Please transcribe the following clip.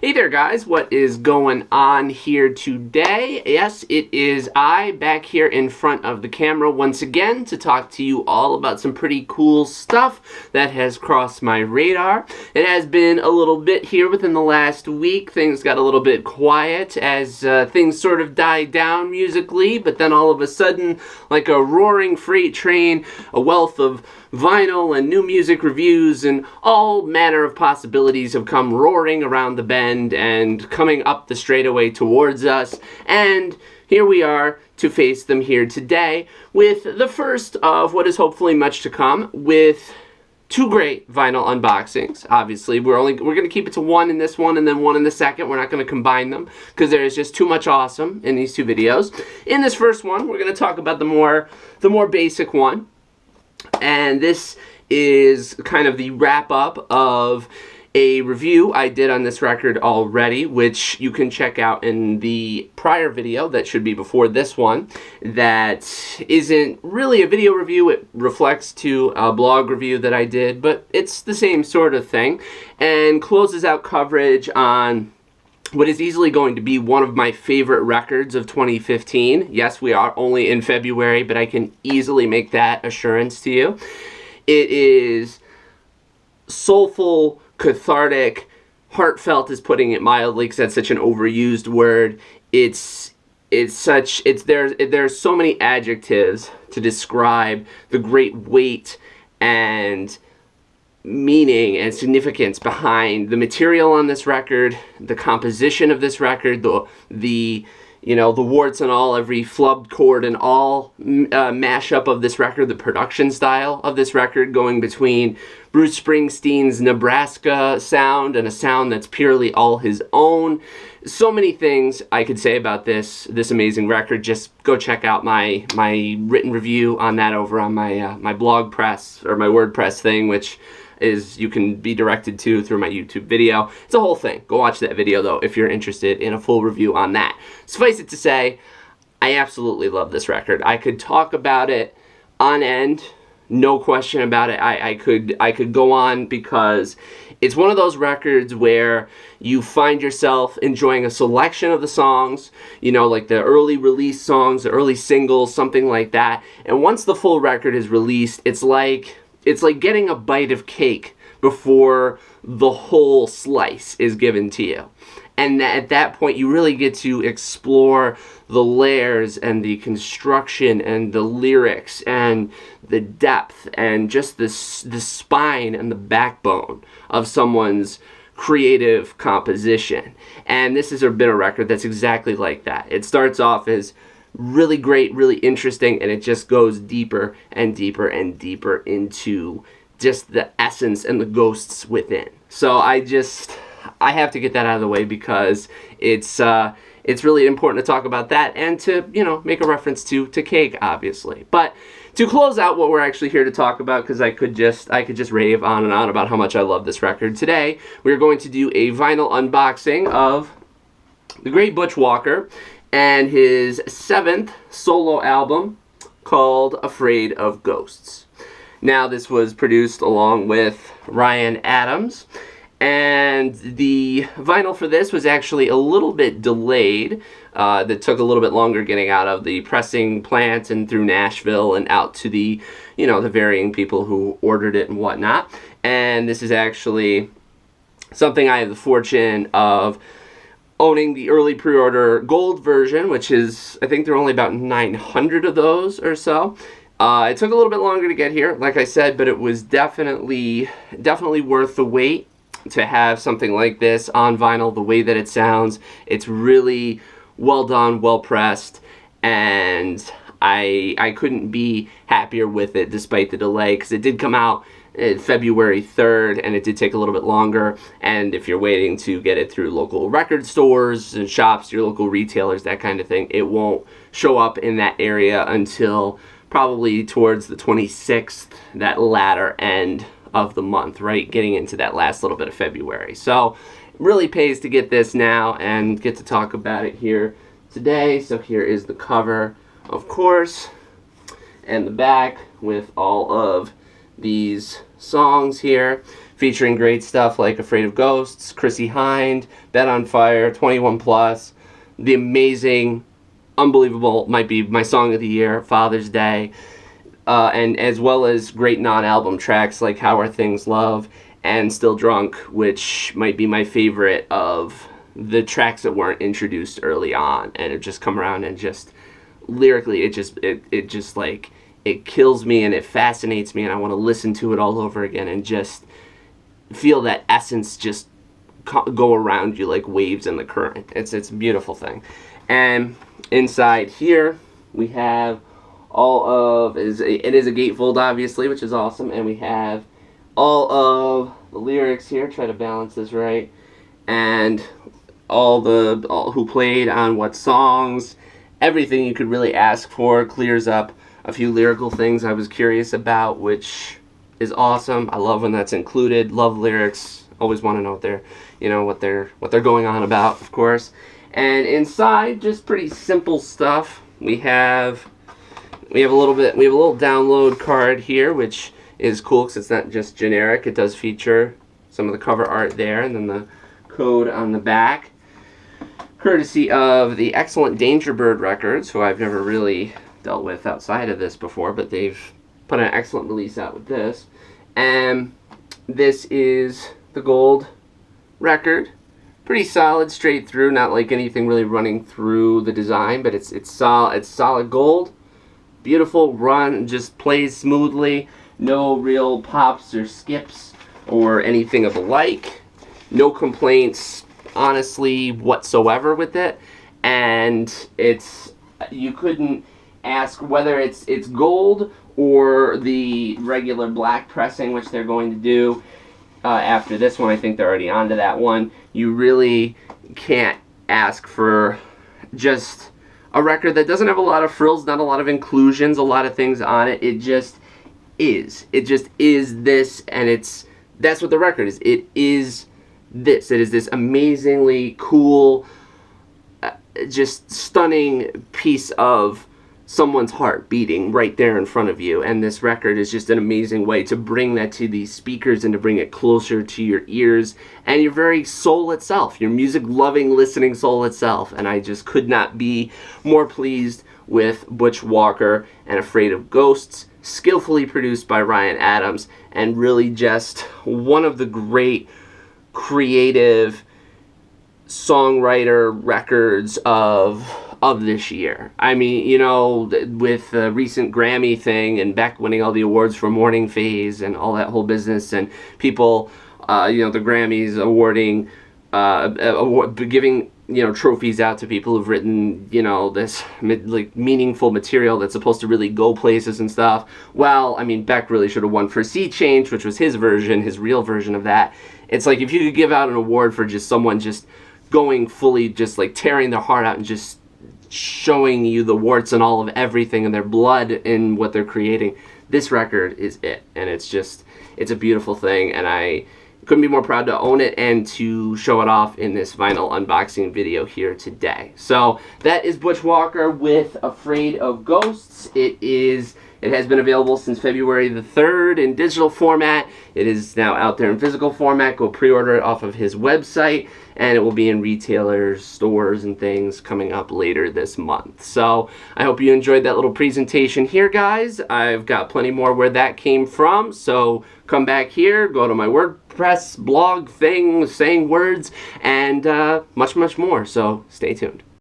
Hey there guys, what is going on here today? Yes, it is I back here in front of the camera once again to talk to you all about some pretty cool stuff that has crossed my radar. It has been a little bit here within the last week. Things got a little bit quiet as things sort of died down musically, but then all of a sudden, like a roaring freight train, a wealth of vinyl and new music reviews and all manner of possibilities have come roaring around the bend and coming up the straightaway towards us, and here we are to face them here today with the first of what is hopefully much to come, with two great vinyl unboxings. Obviously, we're going to keep it to one in this one and then one in the second. We're not going to combine them because there is just too much awesome in these two videos. In this first one, we're going to talk about the more basic one. And this is kind of the wrap-up of a review I did on this record already, which you can check out in the prior video that should be before this one. That isn't really a video review, it reflects to a blog review that I did, but it's the same sort of thing, and closes out coverage on what is easily going to be one of my favorite records of 2015. Yes, we are only in February, but I can easily make that assurance to you. It is soulful, cathartic, heartfelt is putting it mildly, because that's such an overused word. There's so many adjectives to describe the great weight and meaning and significance behind the material on this record, the composition of this record, the warts and all, every flubbed chord and all mashup of this record, the production style of this record, going between Bruce Springsteen's Nebraska sound and a sound that's purely all his own. So many things I could say about this amazing record. Just go check out my written review on that over on my blog press, or my WordPress thing, which you can be directed to through my YouTube video. It's a whole thing. Go watch that video though if you're interested in a full review on that. Suffice it to say, I absolutely love this record. I could talk about it on end, no question about it. I could go on, because it's one of those records where you find yourself enjoying a selection of the songs, like the early release songs, the early singles, something like that. And once the full record is released, it's like getting a bite of cake before the whole slice is given to you. And at that point, you really get to explore the layers and the construction and the lyrics and the depth and just the spine and the backbone of someone's creative composition. And this has been a record that's exactly like that. It starts off as really great, really interesting, and it just goes deeper and deeper and deeper into just the essence and the ghosts within. So I have to get that out of the way, because it's really important to talk about that and to, make a reference to cake, obviously. But to close out what we're actually here to talk about, because I could just rave on and on about how much I love this record, today we're going to do a vinyl unboxing of the great Butch Walker and his 7th solo album called Afraid of Ghosts. Now, this was produced along with Ryan Adams, and the vinyl for this was actually a little bit delayed. That took a little bit longer getting out of the pressing plant and through Nashville and out to the, the varying people who ordered it and whatnot. And this is actually something I have the fortune of owning the early pre-order gold version, which is, I think there are only about 900 of those or so. It took a little bit longer to get here, like I said, but it was definitely worth the wait to have something like this on vinyl, the way that it sounds. It's really well done, well pressed, and I couldn't be happier with it despite the delay, because it did come out February 3rd, and it did take a little bit longer. And if you're waiting to get it through local record stores and shops, your local retailers, that kind of thing, it won't show up in that area until probably towards the 26th, that latter end of the month, right? Getting into that last little bit of February. So it really pays to get this now and get to talk about it here today. So here is the cover, of course, and the back with all of these songs here. featuring great stuff like Afraid of Ghosts, Chrissie Hynde, Bed on Fire, 21 Plus, the amazing, unbelievable, might be my song of the year, Father's Day, and as well as great non-album tracks like How Are Things Love and Still Drunk, which might be my favorite of the tracks that weren't introduced early on, and it just come around and just lyrically it just like it kills me and it fascinates me, and I want to listen to it all over again and just feel that essence just go around you like waves in the current. It's a beautiful thing. And inside here we have all of it is a gatefold, obviously, which is awesome, and we have all of the lyrics here. Try to balance this right, and all who played on what songs, everything you could really ask for. Clears up a few lyrical things I was curious about, which is awesome. I love when that's included. Love lyrics. Always want to know what they're going on about, of course. And inside, just pretty simple stuff. We have a little download card here, which is cool because it's not just generic. It does feature some of the cover art there, and then the code on the back, courtesy of the excellent Danger Bird Records, who I've never really dealt with outside of this before, but they've put an excellent release out with this. And this is the gold record. Pretty solid, straight through, not like anything really running through the design, but it's solid gold. Beautiful run, just plays smoothly. No real pops or skips or anything of the like. No complaints, honestly, whatsoever with it. And you couldn't ask whether it's gold or the regular black pressing, which they're going to do after this one. I think they're already onto that one. You really can't ask for just a record that doesn't have a lot of frills, not a lot of inclusions, a lot of things on it. It just is. It just is this, and that's what the record is. It is this. It is this amazingly cool, just stunning piece of someone's heart beating right there in front of you, and this record is just an amazing way to bring that to these speakers and to bring it closer to your ears and your very soul itself, your music-loving, listening soul itself. And I just could not be more pleased with Butch Walker and Afraid of Ghosts, skillfully produced by Ryan Adams, and really just one of the great creative songwriter records of this year. I mean, with the recent Grammy thing and Beck winning all the awards for Morning Phase and all that whole business, and people, the Grammys awarding, giving, trophies out to people who've written, this meaningful material that's supposed to really go places and stuff. Well, I mean, Beck really should have won for Sea Change, which was his version, his real version of that. It's like if you could give out an award for just someone just going fully, just like tearing their heart out and just showing you the warts and all of everything and their blood in what they're creating, this record is it. And it's a beautiful thing, and I couldn't be more proud to own it and to show it off in this vinyl unboxing video here today. So that is Butch Walker with Afraid of Ghosts. It has been available since February the 3rd in digital format. It is now out there in physical format. Go pre-order it off of his website, and it will be in retailers, stores, and things coming up later this month. So I hope you enjoyed that little presentation here, guys. I've got plenty more where that came from, so come back here, go to my WordPress blog thing, saying words, and much, much more. So stay tuned.